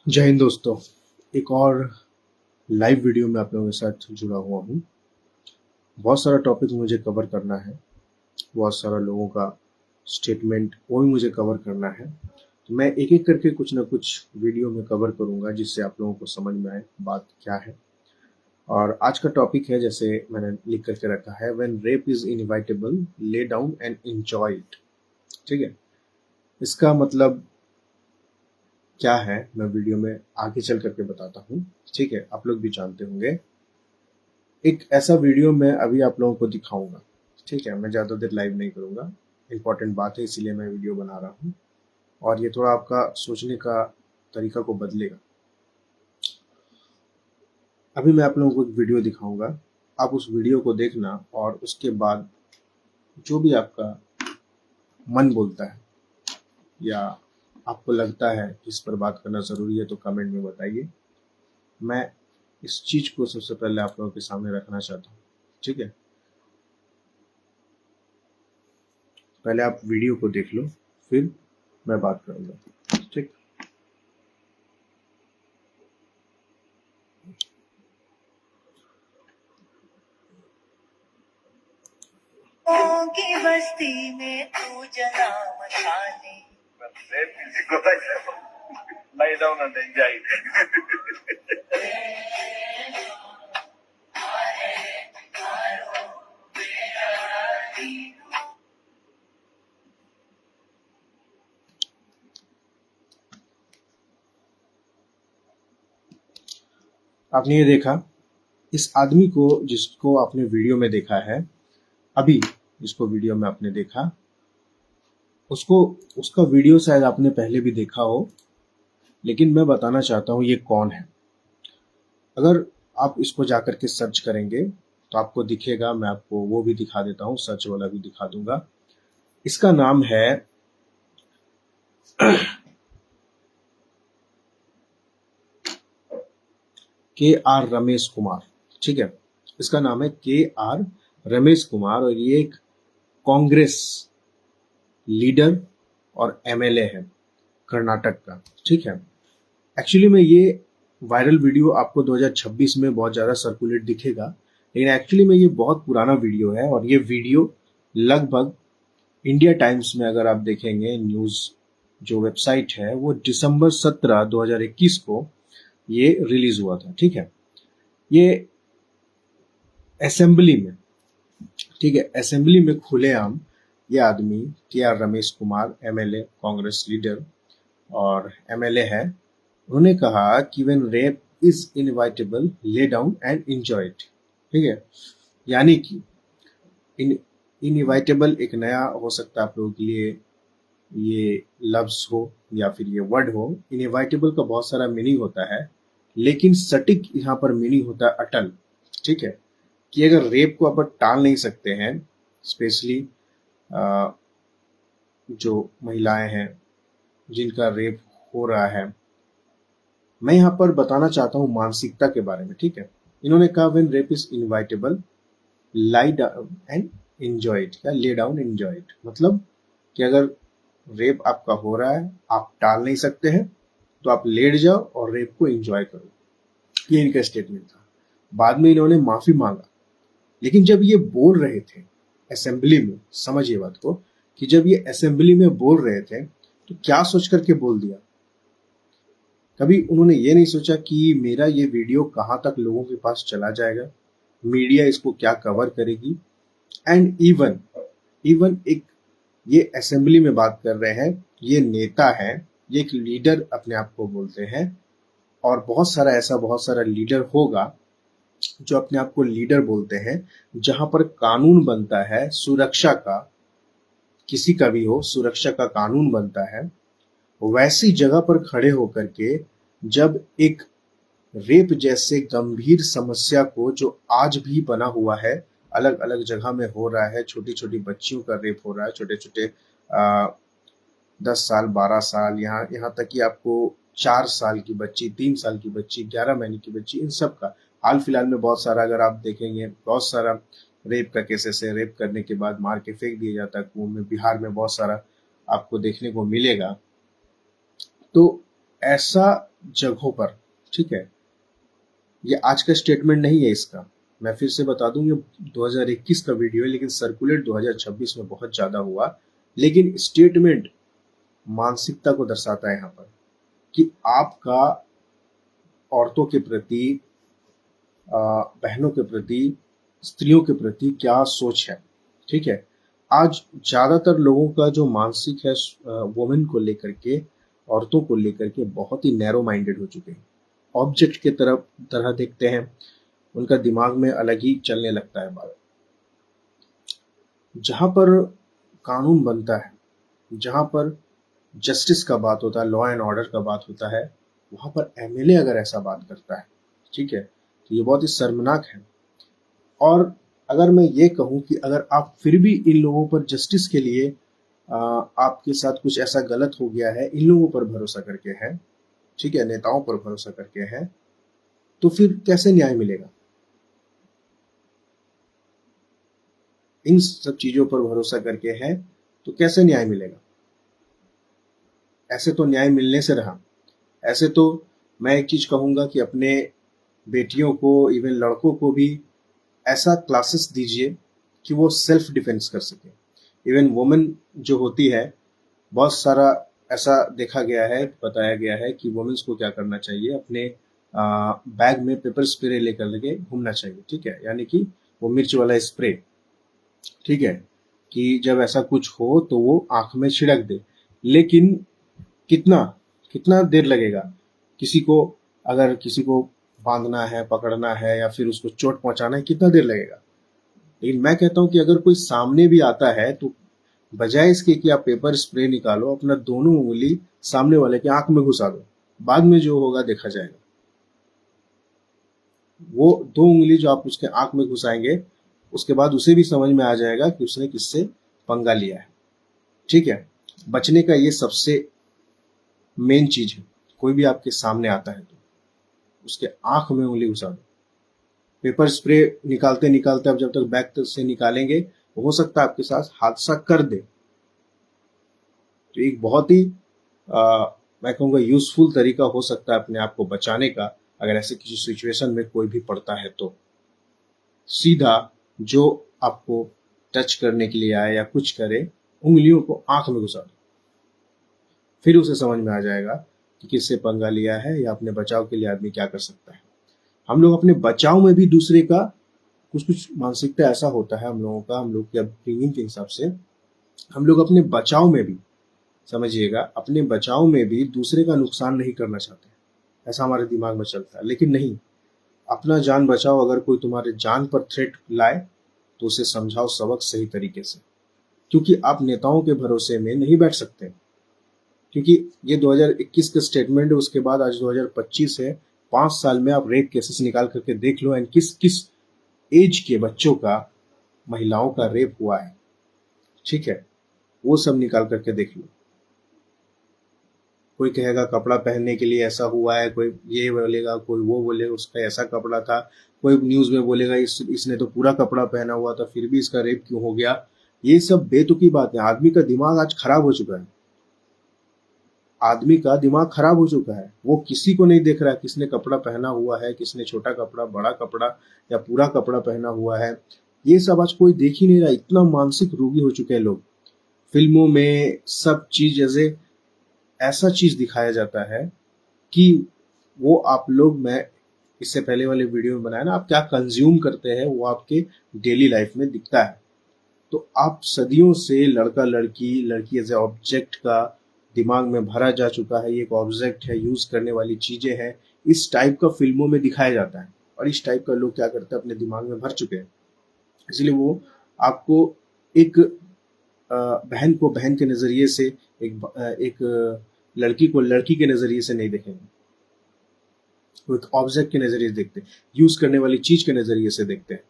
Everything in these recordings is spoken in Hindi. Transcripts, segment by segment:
जय हिंद दोस्तों। एक और लाइव वीडियो में आप लोगों के साथ जुड़ा हुआ हूँ। बहुत सारा टॉपिक मुझे कवर करना है, बहुत सारा लोगों का स्टेटमेंट वो भी मुझे कवर करना है। तो मैं एक एक करके कुछ ना कुछ वीडियो में कवर करूँगा जिससे आप लोगों को समझ में आए बात क्या है। और आज का टॉपिक है, जैसे मैंने लिख करके रखा है, when rape is inevitable lie down and enjoy it. ठीक है, इसका मतलब क्या है मैं वीडियो में आगे चल करके बताता हूँ। ठीक है, आप लोग भी जानते होंगे। एक ऐसा वीडियो मैं अभी आप लोगों को दिखाऊंगा। ठीक है, मैं ज़्यादा देर लाइव नहीं करूंगा, इंपॉर्टेंट बात है इसीलिए मैं वीडियो बना रहा हूँ और ये थोड़ा आपका सोचने का तरीका को बदलेगा। अभी मैं आप लोगों को एक वीडियो दिखाऊंगा, आप उस वीडियो को देखना और उसके बाद जो भी आपका मन बोलता है या आपको लगता है कि इस पर बात करना ज़रूरी है तो कमेंट में बताइए। मैं इस चीज़ को सबसे पहले आप लोगों के सामने रखना चाहता हूँ। ठीक है, पहले आप वीडियो को देख लो, फिर मैं बात करूंगा। ठीक, की बस्ती में तू जना मचाने lay down and enjoy it. आपने ये देखा, इस आदमी को जिसको आपने वीडियो में देखा है, अभी जिसको वीडियो में आपने देखा, उसको उसका वीडियो शायद आपने पहले भी देखा हो, लेकिन मैं बताना चाहता हूँ ये कौन है। अगर आप इसको जाकर के सर्च करेंगे तो आपको दिखेगा, मैं आपको वो भी दिखा देता हूँ, सर्च वाला भी दिखा दूंगा। इसका नाम है के आर रमेश कुमार। ठीक है, इसका नाम है के आर रमेश कुमार और ये एक कांग्रेस लीडर और एमएलए है कर्नाटक का। ठीक है, एक्चुअली में ये वायरल वीडियो आपको 2026 में बहुत ज़्यादा सर्कुलेट दिखेगा, लेकिन एक्चुअली में ये बहुत पुराना वीडियो है और ये वीडियो लगभग इंडिया टाइम्स में अगर आप देखेंगे न्यूज़ जो वेबसाइट है वो दिसंबर 17 2021 को ये रिलीज हुआ था। ठीक है, ये असेंबली में, ठीक है, असेंबली में खुलेआम ये आदमी K R Ramesh Kumar MLA Congress leader और एमएलए है, उन्होंने कहा कि when rape is inevitable lie down and enjoy it. ठीक है, यानी कि इनएविटेबल एक नया हो सकता है आप लोगों के लिए ये लफ्ज हो या फिर ये वर्ड हो। इनएविटेबल का बहुत सारा मीनिंग होता है, लेकिन सटीक यहाँ पर मीनिंग होता है अटल। ठीक है, कि अगर रेप को आप टाल नहीं सकते हैं, स्पेशली जो महिलाएं हैं जिनका रेप हो रहा है, मैं यहाँ पर बताना चाहता हूँ मानसिकता के बारे में। ठीक है, इन्होंने कहा when rape is inevitable lie down and enjoy it, या ले डाउन एंजॉय इट, मतलब कि अगर रेप आपका हो रहा है, आप टाल नहीं सकते हैं, तो आप लेट जाओ और रेप को एंजॉय करो। ये इनका स्टेटमेंट था। बाद में इन्होंने माफी मांगा, लेकिन जब ये बोल रहे थे असेंबली में, समझिए बात को, कि जब ये असेंबली में बोल रहे थे तो क्या सोच करके बोल दिया। कभी उन्होंने ये नहीं सोचा कि मेरा ये वीडियो कहाँ तक लोगों के पास चला जाएगा, मीडिया इसको क्या कवर करेगी। एंड इवन इवन एक ये असेंबली में बात कर रहे हैं, ये नेता है, ये एक लीडर अपने आप को बोलते हैं, और बहुत सारा लीडर होगा जो अपने आप को लीडर बोलते हैं, जहां पर कानून बनता है सुरक्षा का, किसी का भी हो सुरक्षा का कानून बनता है, वैसी जगह पर खड़े होकर के जब एक रेप जैसे गंभीर समस्या को, जो आज भी बना हुआ है, अलग अलग जगह में हो रहा है, छोटी छोटी बच्चियों का रेप हो रहा है, छोटे छोटे 10 साल 12 साल, यहाँ तक कि आपको 4 साल की बच्ची, 3 साल की बच्ची, 11 महीने की बच्ची, इन सब का हाल फिलहाल में बहुत सारा, अगर आप देखेंगे बहुत सारा रेप का केसेस है। रेप करने के बाद मार के फेंक दिया जाता है कुएं में, बिहार में बहुत सारा आपको देखने को मिलेगा। तो ऐसा जगहों पर, ठीक है। ये आज का स्टेटमेंट नहीं है इसका, मैं फिर से बता दूं, ये 2021 का वीडियो है, लेकिन सर्कुलेट 2026 में बहुत ज्यादा हुआ। लेकिन स्टेटमेंट मानसिकता को दर्शाता है यहाँ पर कि आपका औरतों के प्रति, बहनों के प्रति, स्त्रियों के प्रति क्या सोच है, ठीक है। आज ज्यादातर लोगों का जो मानसिक है वुमेन को लेकर के, औरतों को लेकर के बहुत ही नैरो माइंडेड हो चुके हैं, ऑब्जेक्ट के तरह देखते हैं, उनका दिमाग में अलग ही चलने लगता है बात। जहां पर कानून बनता है, जहां पर जस्टिस का बात होता है, लॉ एंड ऑर्डर का बात होता है, वहां पर एमएलए अगर ऐसा बात करता है, ठीक है, तो ये बहुत ही शर्मनाक है। और अगर मैं ये कहूं कि अगर आप फिर भी इन लोगों पर जस्टिस के लिए आपके साथ कुछ ऐसा गलत हो गया है, इन लोगों पर भरोसा करके है, ठीक है, नेताओं पर भरोसा करके है, तो फिर कैसे न्याय मिलेगा? इन सब चीजों पर भरोसा करके है तो कैसे न्याय मिलेगा? ऐसे तो न्याय मिलने से रहा। ऐसे तो मैं एक चीज कहूंगा कि अपने बेटियों को, इवन लड़कों को भी ऐसा क्लासेस दीजिए कि वो सेल्फ डिफेंस कर सके। इवन वुमेन जो होती है, बहुत सारा ऐसा देखा गया है, बताया गया है कि वुमेन्स को क्या करना चाहिए, अपने बैग में पेपर स्प्रे लेकर लगे घूमना चाहिए, ठीक है, यानी कि वो मिर्च वाला स्प्रे, ठीक है, कि जब ऐसा कुछ हो तो वो आंख में छिड़क दे। लेकिन कितना कितना देर लगेगा किसी को, अगर किसी को बांधना है, पकड़ना है, या फिर उसको चोट पहुंचाना है, कितना देर लगेगा? लेकिन मैं कहता हूं कि अगर कोई सामने भी आता है तो बजाय इसके कि आप पेपर स्प्रे निकालो, अपना दोनों उंगली सामने वाले के आंख में घुसा दो, बाद में जो होगा देखा जाएगा। वो दो उंगली जो आप उसके आंख में घुसाएंगे, उसके बाद उसे भी समझ में आ जाएगा कि उसने किससे पंगा लिया है, ठीक है। बचने का ये सबसे मेन चीज है। कोई भी आपके सामने आता है तो उसके आंख में उंगली घुसा दो। पेपर स्प्रे निकालते निकालते अब जब तक बैग तक से निकालेंगे, हो सकता है आपके साथ हादसा कर दे। तो एक बहुत ही मैं कहूँगा यूजफुल तरीका हो सकता है अपने आप को बचाने का, अगर ऐसे किसी सिचुएशन में कोई भी पड़ता है तो सीधा जो आपको टच करने के लिए आए या कुछ करे, उंगलियों को आंख में घुसा दो, फिर उसे समझ में आ जाएगा कि किससे पंगा लिया है या अपने बचाव के लिए आदमी क्या कर सकता है। हम लोग अपने बचाव में भी दूसरे का, कुछ कुछ मानसिकता ऐसा होता है हम लोगों का, हम लोग के अपब्रिंगिंग के हिसाब से, हम लोग अपने बचाव में भी, समझिएगा, अपने बचाव में भी दूसरे का नुकसान नहीं करना चाहते, ऐसा हमारे दिमाग में चलता है। लेकिन नहीं, अपना जान बचाओ। अगर कोई तुम्हारे जान पर थ्रेट लाए तो उसे समझाओ सबक सही तरीके से, क्योंकि आप नेताओं के भरोसे में नहीं बैठ सकते। क्योंकि ये 2021 का स्टेटमेंट है, उसके बाद आज 2025 है, 5 साल में आप रेप केसेस निकाल करके देख लो, एंड किस किस एज के बच्चों का, महिलाओं का रेप हुआ है, ठीक है, वो सब निकाल करके देख लो। कोई कहेगा कपड़ा पहनने के लिए ऐसा हुआ है, कोई ये बोलेगा, कोई वो बोलेगा उसका ऐसा कपड़ा था, कोई न्यूज में बोलेगा इसने तो पूरा कपड़ा पहना हुआ था फिर भी इसका रेप क्यों हो गया। ये सब बेतुकी बात है। आदमी का दिमाग आज खराब हो चुका है, आदमी का दिमाग खराब हो चुका है। वो किसी को नहीं देख रहा है किसने कपड़ा पहना हुआ है, किसने छोटा कपड़ा, बड़ा कपड़ा या पूरा कपड़ा पहना हुआ है। ये सब आज कोई देख ही नहीं रहा। इतना मानसिक रोगी हो चुके हैं लोग। फिल्मों में सब चीज ऐसे ऐसा चीज दिखाया जाता है कि वो आप लोग, मैं इससे पहले वाले वीडियो में बनाया ना, आप क्या कंज्यूम करते हैं वो आपके डेली लाइफ में दिखता है। तो आप सदियों से लड़का लड़की, लड़की एज ए ऑब्जेक्ट का दिमाग में भरा जा चुका है, ये एक ऑब्जेक्ट है, यूज करने वाली चीजें हैं, इस टाइप का फिल्मों में दिखाया जाता है। और इस टाइप का लोग क्या करते हैं, अपने दिमाग में भर चुके हैं। इसलिए वो आपको एक बहन को बहन के नजरिए से, एक लड़की को लड़की के नजरिए से नहीं देखेंगे, वो एक ऑब्जेक्ट के नजरिए से देखते हैं, यूज करने वाली चीज के नजरिए से देखते हैं।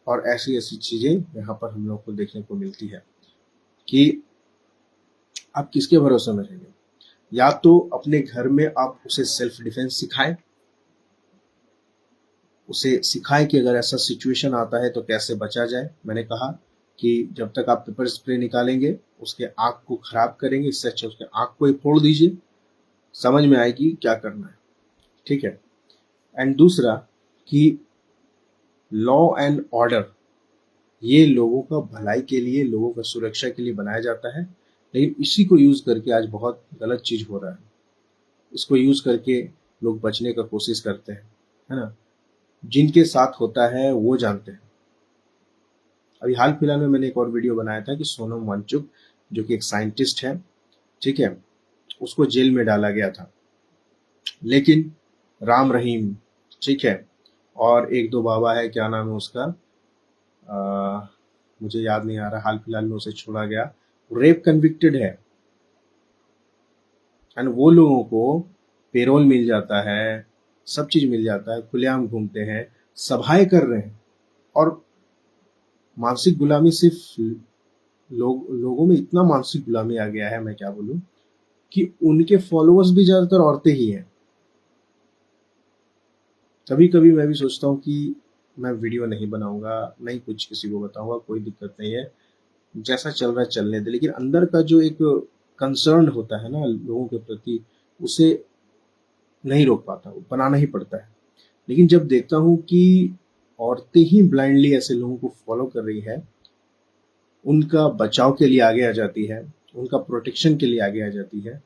और ऐसी ऐसी चीजें यहाँ पर हम लोग को देखने को मिलती है कि आप किसके भरोसे में रहेंगे। या तो अपने घर में आप उसे सेल्फ डिफेंस सिखाएं, उसे सिखाएं कि अगर ऐसा सिचुएशन आता है तो कैसे बचा जाए। मैंने कहा कि जब तक आप पेपर स्प्रे निकालेंगे उसके आंख को खराब करेंगे, इससे अच्छा उसके आंख को ही फोड़ दीजिए, समझ में आए कि क्या करना है, ठीक है। एंड दूसरा कि लॉ एंड ऑर्डर ये लोगों का भलाई के लिए, लोगों का सुरक्षा के लिए बनाया जाता है, लेकिन इसी को यूज करके आज बहुत गलत चीज हो रहा है। इसको यूज करके लोग बचने का कोशिश करते हैं, है ना। जिनके साथ होता है वो जानते हैं। अभी हाल फिलहाल में मैंने एक और वीडियो बनाया था कि सोनम वांगचुक जो कि एक साइंटिस्ट है, ठीक है, उसको जेल में डाला गया था, लेकिन राम रहीम, ठीक है, और एक दो बाबा है, क्या नाम है उसका, मुझे याद नहीं आ रहा, हाल फिलहाल में उसे छोड़ा गया, रेप कन्विक्टेड है, एंड वो लोगों को पेरोल मिल जाता है, सब चीज मिल जाता है, खुलेआम घूमते हैं, सभाएं कर रहे हैं। और मानसिक गुलामी सिर्फ लोगों में इतना मानसिक गुलामी आ गया है, मैं क्या बोलूं, कि उनके फॉलोअर्स भी ज्यादातर औरतें ही हैं। कभी कभी मैं भी सोचता हूँ कि मैं वीडियो नहीं बनाऊंगा, नहीं कुछ किसी को बताऊंगा, कोई दिक्कत नहीं है, जैसा चल रहा है चलने दे, लेकिन अंदर का जो एक कंसर्न होता है ना लोगों के प्रति, उसे नहीं रोक पाता, वो बनाना ही पड़ता है। लेकिन जब देखता हूँ कि औरतें ही ब्लाइंडली ऐसे लोगों को फॉलो कर रही है, उनका बचाव के लिए आगे आ जाती है, उनका प्रोटेक्शन के लिए आगे आ जाती है,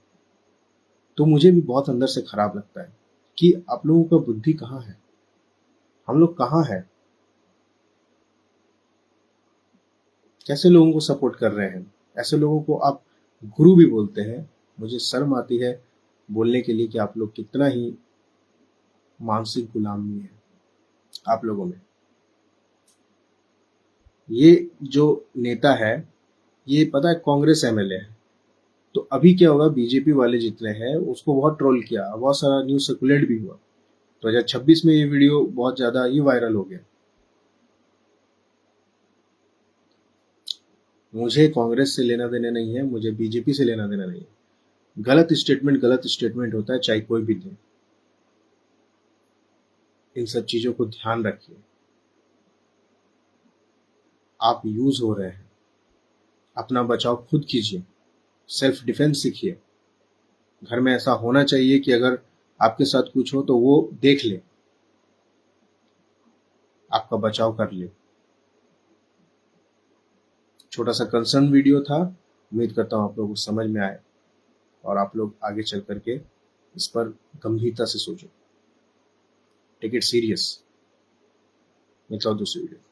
तो मुझे भी बहुत अंदर से खराब लगता है कि आप लोगों का बुद्धि कहाँ है, हम लोग कहाँ है, कैसे लोगों को सपोर्ट कर रहे हैं। ऐसे लोगों को आप गुरु भी बोलते हैं। मुझे शर्म आती है बोलने के लिए कि आप लोग कितना ही मानसिक गुलामी है आप लोगों में। ये जो नेता है, ये पता है कांग्रेस एमएलए है, तो अभी क्या होगा, बीजेपी वाले जितने हैं उसको बहुत ट्रोल किया, बहुत सारा न्यूज सर्कुलेट भी हुआ, 2026 में ये वीडियो बहुत ज्यादा ही वायरल हो गया। मुझे कांग्रेस से लेना देना नहीं है, मुझे बीजेपी से लेना देना नहीं है। गलत स्टेटमेंट होता है, चाहे कोई भी दे। इन सब चीजों को ध्यान रखिए। आप यूज हो रहे हैं, अपना बचाव खुद कीजिए, सेल्फ डिफेंस सीखिए। घर में ऐसा होना चाहिए कि अगर आपके साथ कुछ हो तो वो देख ले, आपका बचाव कर ले। छोटा सा कंसर्न वीडियो था, उम्मीद करता हूँ आप लोगों को समझ में आए और आप लोग आगे चल करके इस पर गंभीरता से सोचो, टेक इट सीरियस। मिलता हूँ दूसरी वीडियो।